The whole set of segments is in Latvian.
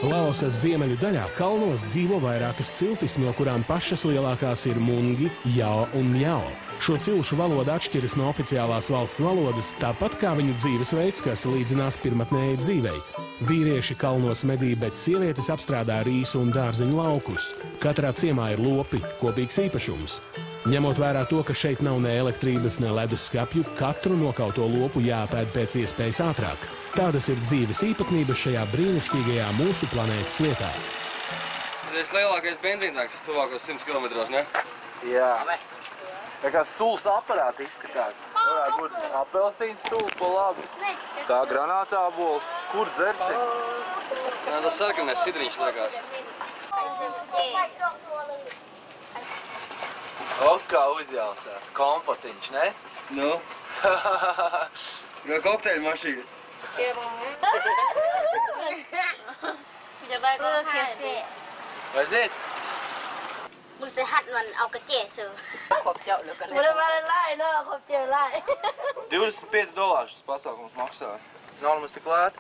Laosas ziemeļu daļā kalnos dzīvo vairākas ciltis, no kurām pašas lielākās ir mungi, jao un mjao. Šo cilšu valoda atšķiras no oficiālās valsts valodas, tāpat kā viņu dzīvesveids, kas līdzinās pirmatnējai dzīvei. Vīrieši kalnos medī, bet sievietes apstrādā rīsu un dārzeņu laukus. Katrā ciemā ir lopi, kopīgs īpašums. Ņemot vērā to, ka šeit nav ne elektrības, ne leduskapju, katru nokauto lopu jāpēd pēc iespējas ātrāk. Tādas ir dzīves īpatnības šajā brīnišķīgajā mūsu planētas vietā. Tas lielākais benzīntanks tuvākos 100 kilometros, ne? Jā. Tā kā sulas aparāti izskatās. Varētu būt apelsīns sula pa labi. Tā granātābola. Kur dzersim? Jā, tas sarkanais sidriņš liekas. O, kā uzjaucās. Kompotiņš, ne? Nu? Kā kokteļu mašīna. Vai zini? มึงจะหัดมันเอากระเจี๊ยซื้อ $25 šis pasākums maksā. Nav nemaz tik lēti.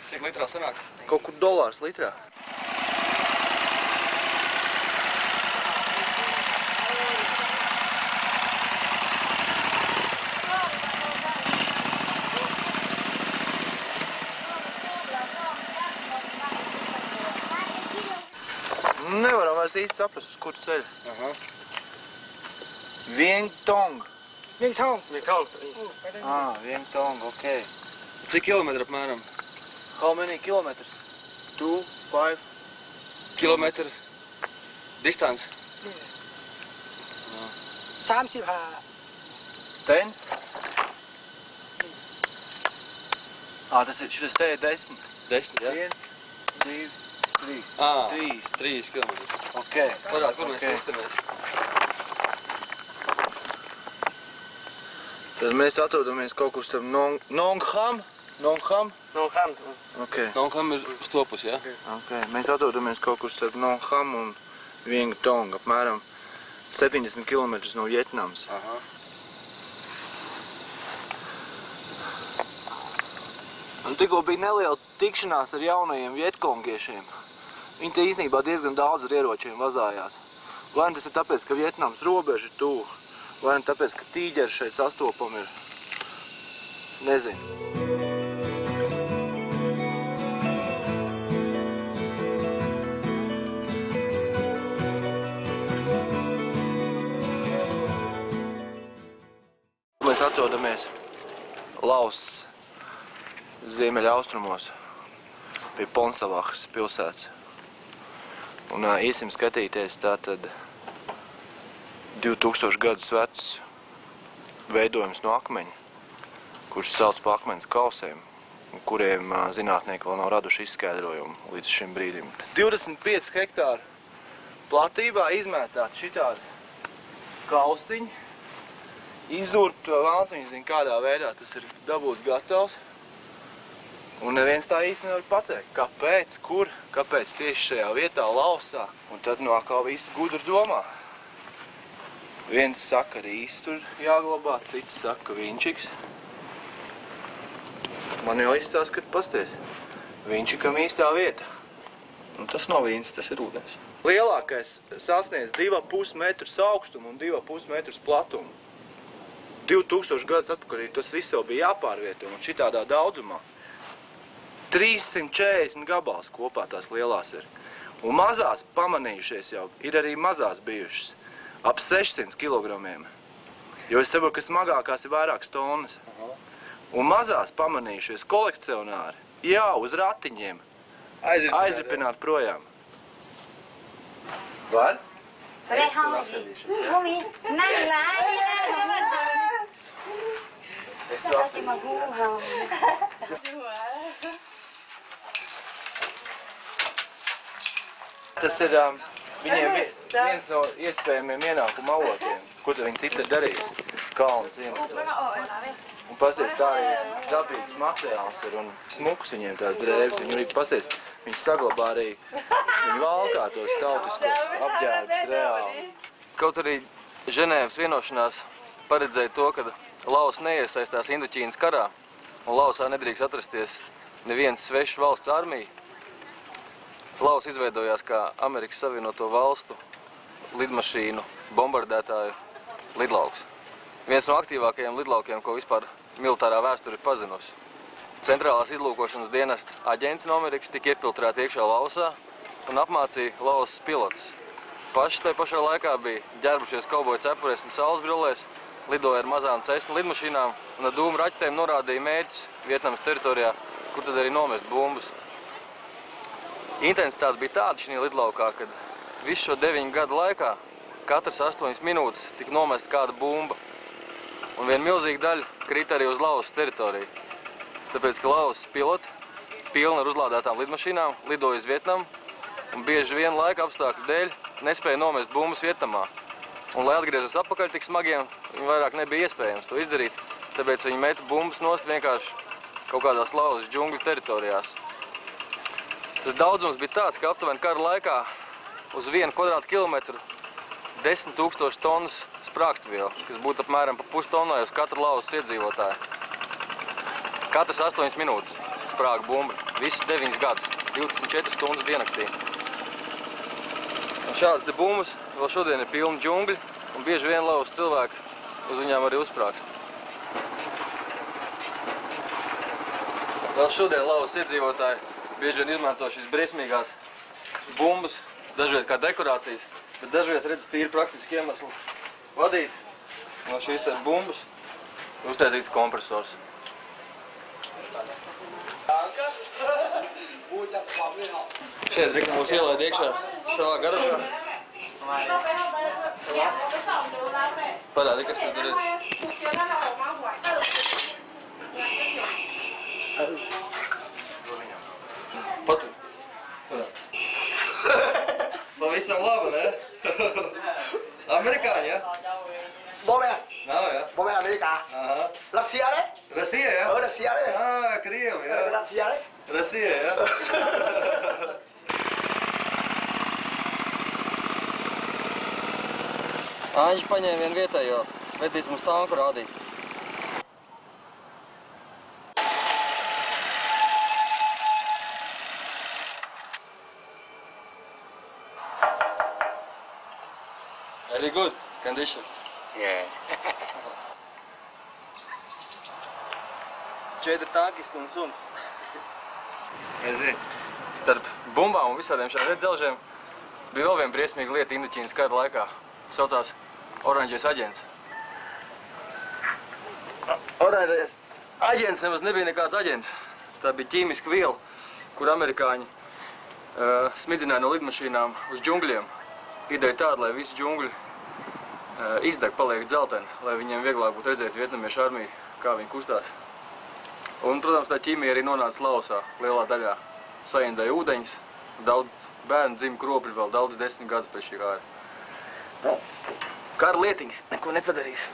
Cik litrā sanāk? Kaut kur dolārs litrā. Nevaram vairs īsti saprast, uz kuru ceļu. Viengtong. Viengtong. Viengtong, ok. Cik kilometri apmēram? How many kilometers? 2, 5? Kilometri distance? 35 10? Šitas te ir 10. 10, jā? 1, 2, 3. 3 kilometri. Ok. Parād, kur mēs istamies? Tad mēs atrodamies kaut kur starp Nongham? Nongham? Nongham. Ok. Nongham ir uz to pusi, jā? Ok. Mēs atrodamies kaut kur starp Nongham un Viengtong, apmēram 70 km no Vietnams. Un tikko bija neliela tikšanās ar jaunajiem vietkongiešiem. Viņi te īstenībā diezgan daudz ar ieročiem vazājās. Vai tas ir tāpēc, ka Vietnams robeža ir tuvu, vai tāpēc, ka tīģeri šeit sastopami ir. Nezinu. Mēs atrodamies Laosas ziemeļa austrumos pie Ponsavahas pilsētas. Un iesim skatīties tātad 2000 gadus vecs veidojums no akmeņa, kurus sauc par akmens kausēm, un kuriem zinātnieki vēl nav raduši izskaidrojumu līdz šim brīdim. 25 hektāru platībā izmētāti šitādi kausiņi, izurbt vēlns, viņi zina, kādā veidā tas ir dabūts gatavs. Un neviens tā īsti nevar pateikt, kāpēc, kur, kāpēc tieši šajā vietā, Laosā. Un tad no kā visi gudri domā. Viens saka, rīs tur jāglabā, cits saka, vinčiks. Man jau izstās, ka pasties. Vinčikam īstā vieta. Un tas nav vīns, tas ir ūdens. Lielākais sasniedz 2,5 metrus augstumu un 2,5 metrus platumu. 2000 gadus atpakaļ tas viss jau bija jāpārvieto un šitādā daudzumā. 340 gabals kopā tās lielās ir. Un mazās pamanījušies jau, ir arī mazās bijušas, ap 600 kilogramiem. Jo es saprotu, ka smagākās ir vairākas tonnas. Un mazās pamanījušies kolekcionāri, jā, uz ratiņiem, aizripināt projām. Var? Es to Tas ir viņiem viens no iespējamiem ienākuma avotiem, ko tad viņi citi darīs kalnas iemektos. Un pasties, tā arī dabīgs materiāls ir un smuks viņiem tās drēbes. Viņi arī pasties, viņi saglabā arī, viņi valkā tos tautiskos apģērbus reāli. Kaut arī Ženēvas vienošanās paredzēja to, ka Laosa neiesaistās Indoķīnas karā, un Laosā nedrīkst atrasties neviens svešs valsts armija. Lausa izveidojās kā Amerikas Savienoto Valstu lidmašīnu bombardētāju lidlauks. Viens no aktīvākajiem lidlaukiem, ko vispār militārā vēsture ir pazinusi. Centrālās izlūkošanas dienesta aģenti no Amerikas tika iefiltrēti iekšā Lausā un apmācīja Lausas pilotus. Paši tajā pašā laikā bija ģērbušies kauboju cepurēs un saules brillēs, lidoja ar mazām Cessna lidmašīnām un ar dūmu raķetēm norādīja mērķus Vietnamas teritorijā, kur tad arī nomest bumbas. Intensitāte bija tāda šī lidlaukā, kad visu šo 9 gadu laikā katras 8 minūtes tika nomesta kāda bumba. Un viena milzīga daļa krita arī uz Lausas teritoriju. Tāpēc, ka Lausas piloti pilni ar uzlādētām lidmašīnām lidoja uz Vietnamu un bieži vien laika apstākļu dēļ nespēja nomest bumbas Vietnamā. Un, lai atgriezos atpakaļ tik smagiem, viņam vairāk nebija iespējams to izdarīt, tāpēc viņi meta bumbas nost vienkārši kaut kādās Lausas džungļu teritorijās. Tas daudzums bija tāds, ka aptuveni kara laikā uz 1 kvadrātkilometru 10 000 tonnas sprākstviela, kas būtu apmēram pa pustonnai uz katru Lausas iedzīvotāju. Katras 8 minūtes sprāga bumba, visus 9 gadus, 24 stundas diennaktī. Un šādas te bumbas vēl šodien ir pilni džungļi, un bieži vien Lausas cilvēki uz viņām arī uzsprākst. Vēl šodien Lausas iedzīvotāji bieži vien izmanto šīs briesmīgās bumbas, dažviet kā dekorācijas, bet dažviet redz tīri praktiski iemesli vadīt no šīs te bumbas uztaisīts kompresors. Šeit Rika mūs ielaid iekšā savā garažā. Parādi, kas te tur ir. Patur. Pavisam labi, ne? Amerikāņi, ja? Bố mẹ. Nav, ja? Bố mẹ Amerika. Aha. Russia đấy. Rasija, ja? Russia đấy. Krievi, ja? Russia đấy. Rasija, ja? Āņš paņēma vienu vietējo, vedīs mums tanku rādīt. Very good condition. Yeah. 4 tankisti un suns. Aiziet. Starp bumbām un visādiem šādiem dzelžiem bija vēl viena briesmīga lieta Indoķīnas kara laikā. Saucās oranžais aģents. Oranžais aģents nemaz nebija nekāds aģents. Tā bija ķīmiska viela, kur amerikāņi smidzināja no lidmašīnām uz džungļiem. Ideja tāda, lai visi džungļi izdeg, paliek dzelteni, lai viņiem vieglāk būtu redzēt vietnamiešu armiju, kā viņi kustās. Un, protams, tā ķīmija arī nonāca Lausā lielā daļā. Saindēja ūdeņus, daudz bērnu dzima kropļi vēl daudz 10 gadus pēc šī kāra. Kara lietiņas neko nepadarīs.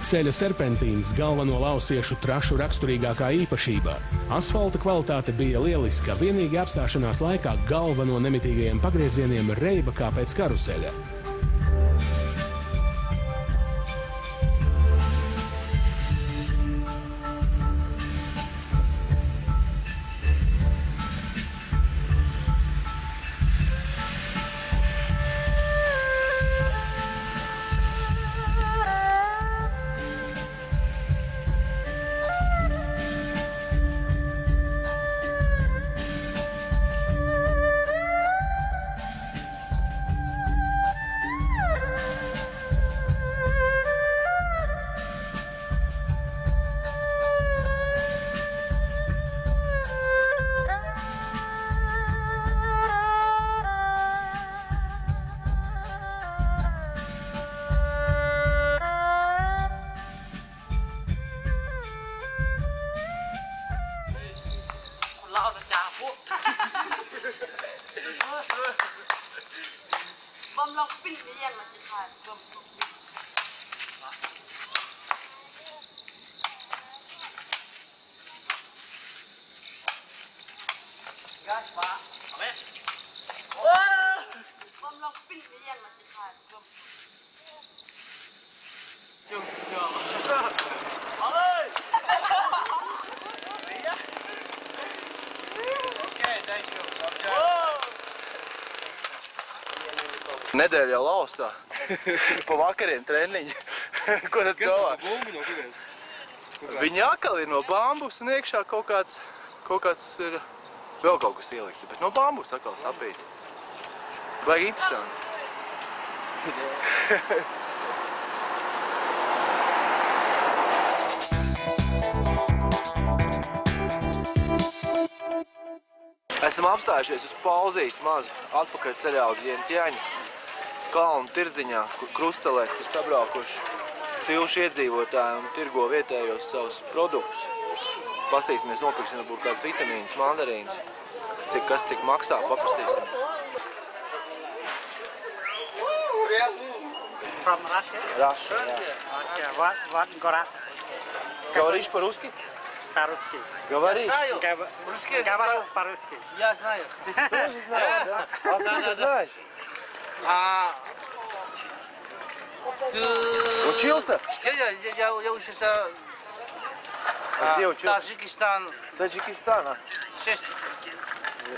Ceļa serpentīns galveno lausiešu trašu raksturīgākā īpašība. Asfalta kvalitāte bija lieliska, vienīgi apstāšanās laikā galveno nemitīgajiem pagriezieniem reiba kā pēc karuseļa. Nedēļa jau lausā. Pa vakariem treniņi. Ko tad domā? Viņi atkal ir no bambus un iekšā kaut kāds ir vēl kaut kas ielikts, bet no bambus atkal sapīt. Baigi interesanti. Esam apstājušies uz pauzīti mazu atpakaļ ceļā uz Vientiaņu kalnu tirdziņā, kur krustcelēs ir sabraukuši cilšu iedzīvotāji un tirgo vietējos savus produktus. Pastīsimies, nopirksim varbūt kāds vitamīns, mandarīns, cik maksā, paprastīsim. From Russia? Russia, jā. Okay, what город? Говоришь по-русски? По-русски. Говори. Говорю по-русски. Я знаю. Ты тоже знаешь, да? Откуда ты знаешь? Учился? Я учился Где учился? Таджикистан Таджикистана. 6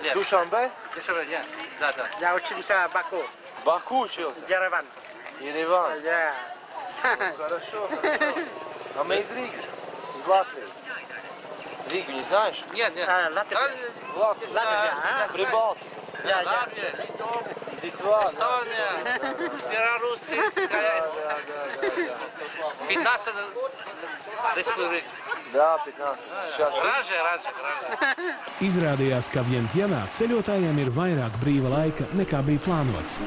лет. Душанбе? Душанбе, да. Я учился в Баку, Баку учился? Ереван. Ереван. Yeah. Хорошо. А мы из Риги, из Латвии. Ригу не знаешь? Нет. Латвия. Латвия. Латвия, Прибалтика. Латвия, Литва. Эстония, Белоруссия, 15 республик. Да, 15. Сейчас. Раньше. Izrādījās, ka Vientianā ceļotājiem ir vairāk brīva laika nekā bija plānots.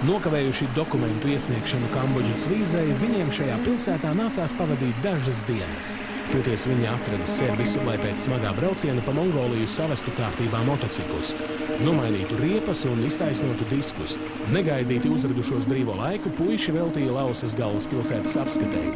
Nokavējuši dokumentu iesniegšanu Kambodžas vīzai, viņiem šajā pilsētā nācās pavadīt dažas dienas. Toties viņi atrada servisu, lai pēc smagā brauciena pa Mongoliju savestu kārtībā motociklus, nomainītu riepas un iztaisnotu diskus. Negaidīti uzradušos brīvo laiku puiši veltīja Lausas galvaspilsētas apskatei.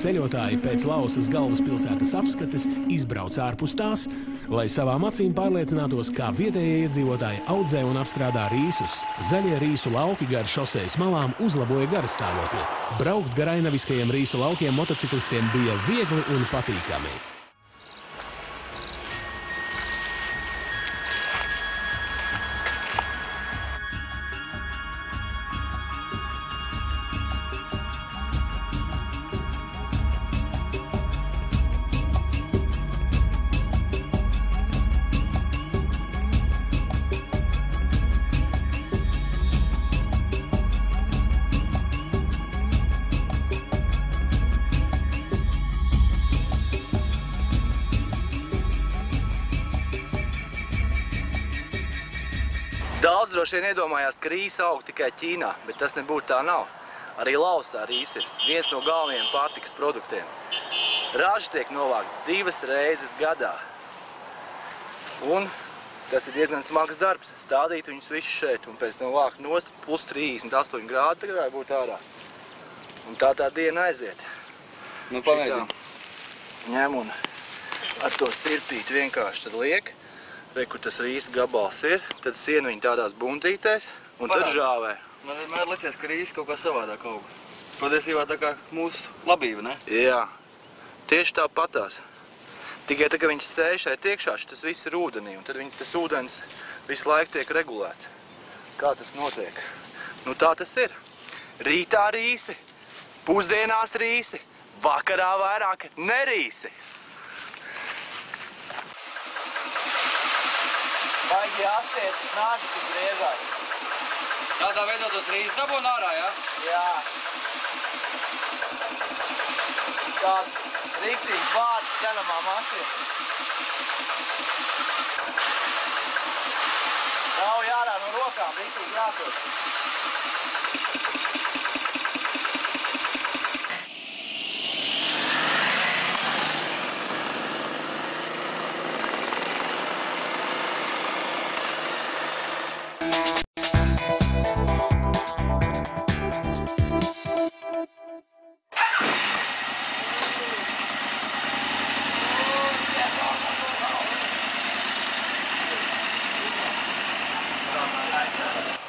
Ceļotāji pēc Lausas galvaspilsētas apskates izbrauc ārpus tās, lai savām acīm pārliecinātos, kā vietējie iedzīvotāji audzē un apstrādā rīsus. Zaļie rīsu lauki gar šosejas malām uzlaboja garastāvokli. Braukt gar ainaviskajiem rīsu laukiem motociklistiem bija viegli un patīkami. Daudz droši vien iedomājās, ka rīsa aug tikai Ķīnā, bet tas nebūtu tā nav. Arī Lausā rīs ir viens no galvenajiem pārtikas produktiem. Raži tiek novākti 2 reizes gadā. Un tas ir diezgan smags darbs, stādīt viņus visus šeit un pēc tam vākt nost plus 38 grādi, tagad vai būt ārā. Un tā diena aiziet. Nu, pamēģini. Ņem un ar to sirpīt vienkārši tad liek. Re, kur tas rīsa gabals ir, tad sienu viņi tādās buntītēs un tad žāvē. Man vienmēr licies, ka rīsa kaut kā savādāk aug. Patiesībā tā kā mūsu labība, ne? Jā, tieši tāpatās. Tikai tā, ka viņš sēž šeit iekšā, tas viss ir ūdenī, un tad tas ūdens visu laiku tiek regulēts. Kā tas notiek? Nu tā tas ir. Rītā rīsi, pusdienās rīsi, vakarā vairāk nerīsi. Baigi jāstiet, nāži tik griezās. Tādā veidā tos rīzes dabūna ārā, jā? Jā. Tāda Riktīgi vārds cenamā mašīna. Nav jārā no rokām, riktīgi jākot.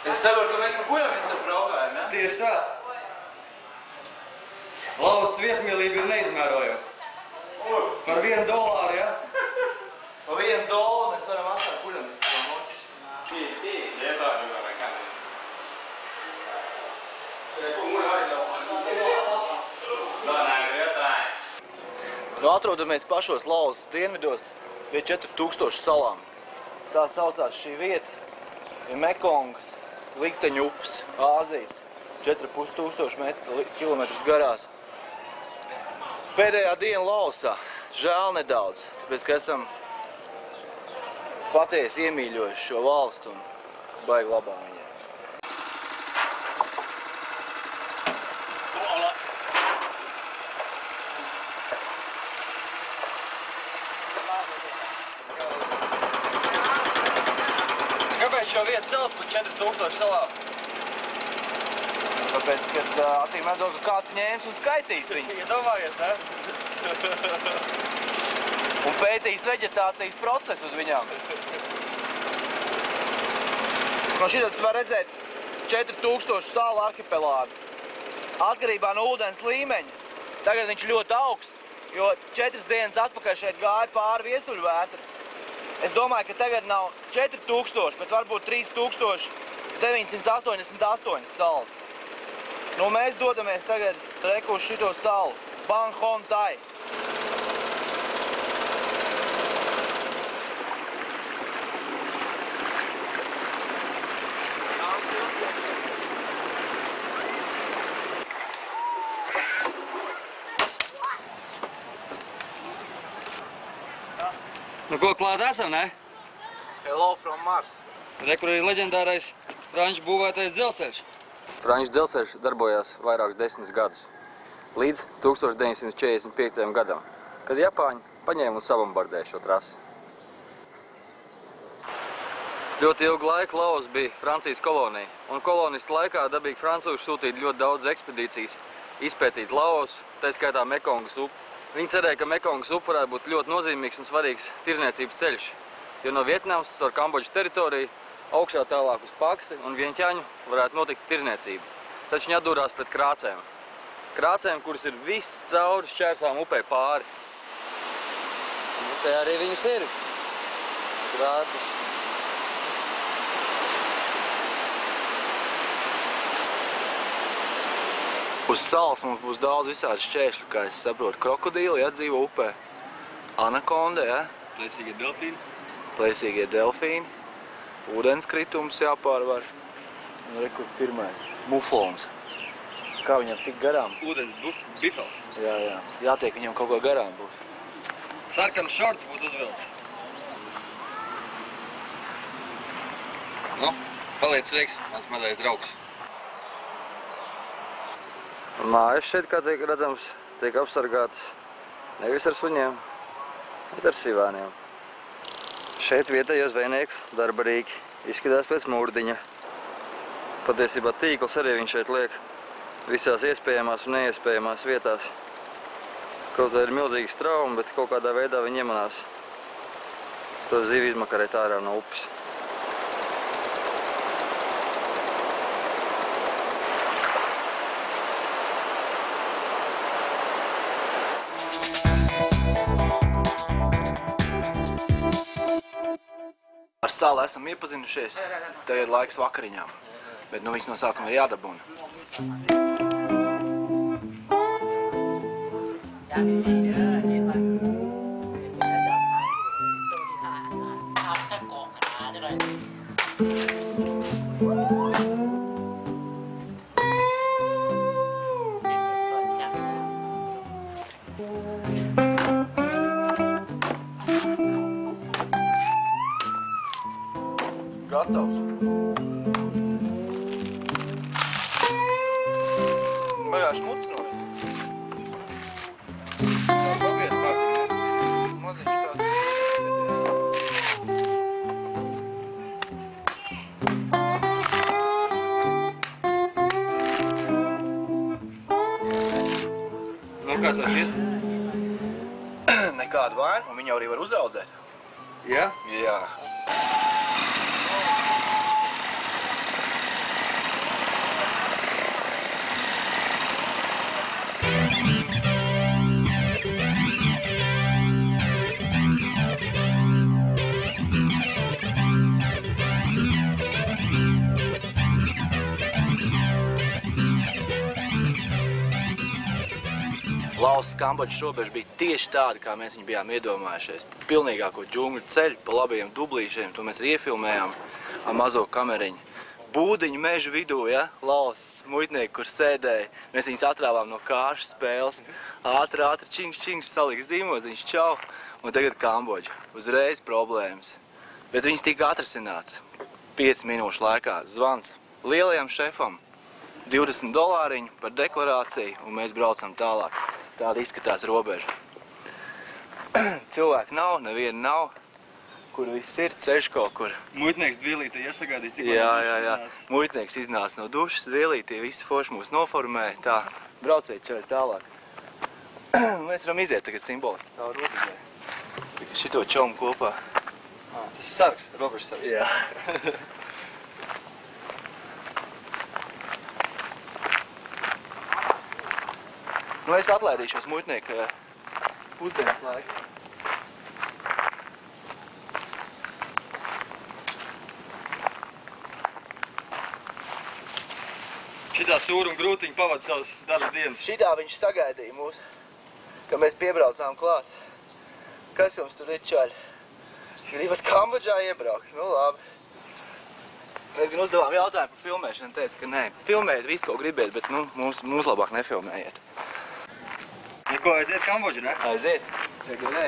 Es saprotu, ka mēs pa kuļamies tev braukājam, ja? Tieši tā. Lauvas viesmīlība ir neizmērojama. Par $1, ja? Pa $1 mēs varam atstāt kuļamies tev nočus. Nu, atrodamies pašos Lauvas dienvidos pie 4000 salām. Tā saucās šī vieta. Ir Mekongas likteņu upes, Āzijas, 4500 kilometrus garās. Pēdējā diena Laosā, žēl nedaudz, tāpēc, ka esam patiesi iemīļojuši šo valstu un baigi labā viņai. Kāpēc šo vietu sauc par 4000 salām? Tāpēc, kad acīm redzot, ka kāds ņēmis un skaitīs viņus. Iedomājiet, ne? Un pētīs veģetācijas procesu uz viņām. No šitas var redzēt 4000 salu arhipelāgu. Atkarībā no ūdens līmeņa. Tagad viņš ļoti augsts, jo 4 dienas atpakaļ šeit gāja pāri viesuļvētra. Es domāju, ka tagad nav 4000, bet varbūt 3988 salas. Nu, mēs dodamies tagad treku uz šito salu, Bang Hon Tai. Nu, ko klāt esam, ne? Hello from Mars. Re, kur ir leģendārais Franču būvētais dzelzceļš. Franču dzelzceļš darbojās vairākus 10 gadus, līdz 1945. gadam, kad Japāņi paņēma un sabombardēja šo trasi. Ļoti ilgu laiku Laos bija Francijas kolonija, un kolonistu laikā dabīgi francūši sūtīja ļoti daudz ekspedīcijas, izpētīt Laos, tā skaitā Mekongas upi. Viņi cerēja, ka Mekongas upe varētu būt ļoti nozīmīgs un svarīgs tirzniecības ceļš, jo no Vietnamas caur Kambodžas teritoriju augšā tālāk uz Paksi un Vienķaņu varētu notikt tirzniecība. Taču viņi atdūrās pret krācēm. Krācēm, kuras ir viss cauri šķērsām upē pāri. Nu, te arī viņus ir. Krācis. Uz salas mums būs daudz visādi šķēršļu, kā es saprotu. Krokodīli, ja, dzīvo upē. Anakonda, ja. Plēsīgie delfīni. Plēsīgie delfīni. Ūdenskritums jāpārvar. Un re, kur pirmais. Muflons. Kā viņam tik garām? Ūdens bifels. Jā, jā. Jātiek viņam kaut ko garām būs. Sarkans šorts būtu uzvilcis. Nu, paliec sveiks, mans mazais draugs. Mājas šeit, kā tiek redzams, tiek apsargāts nevis ar suņiem, bet ar sivāniem. Šeit vietējo zvejnieku darba rīki izskatās pēc mūrdiņa. Patiesībā tīkls arī viņš šeit liek visās iespējamās un neiespējamās vietās. Kaut kā ir milzīgi straumi, bet kaut kādā veidā viņi iemanās to zivi izmakarēt ārā no upes. Ar salu esam iepazinušies, tagad laiks vakariņām, bet nu viņas no sākuma ir jādabūna. gatavs. Vajā šmuts noviet. Pabies kārtīgi. Maziņš tāds. Nu, kā tev šķiet? Nekādu vainu, un viņu arī var uzraudzēt. Jā? Jā. Lausas Kambodžas robeža bija tieši tāda, kā mēs viņu bijām iedomājušies. Pilnīgāko džungļu ceļu, pa labajiem dublīšiem, to mēs arī iefilmējām ar mazo kameriņu. Būdiņu meža vidū, ja, Lausas muitnieki, kur sēdēja, mēs viņus atrāvām no kāršu spēles. Ātri, čingš, saliks zīmoziņš, čau, un tagad Kambodža. Uzreiz problēmas. Bet viņas tika atrasināts. 5 minūšu laikā zvans lielajam šefam. $20 par deklarāciju, un mēs braucam tālāk. Tāda izskatās robeža. Cilvēki nav, neviena nav. Kur viss ir, ceļš kaut kur. Muitnieks Dvielīte iesagādīja tikko Jā. Muitnieks iznāca no dušas, Dvielīte, visi forši mūs noformēja. Tā, brauciet čaļi tālāk. Mēs varam iziet tagad simboliski caur robežai. Tikai šito čomu kopā. Tas ir sargs, robežas sargs. Jā. Nu, es atlaidīšos muitnieku pusdienas laiku. Šitā sūra un grūtiņa pavada savas darba dienas. Šitā viņš sagaidīja mūs, ka mēs piebraucām klāt. Kas jums tur ir, čaļi? Gribat Kambodžā iebraukt? Nu, labi. Mēs gan uzdevām jautājumu par filmēšanu, teica, ka nē. Filmējiet visu, ko gribiet, bet nu, mums labāk nefilmējiet. Neko, aiziet Kambodžu, ne? Aiziet. Tagad nē.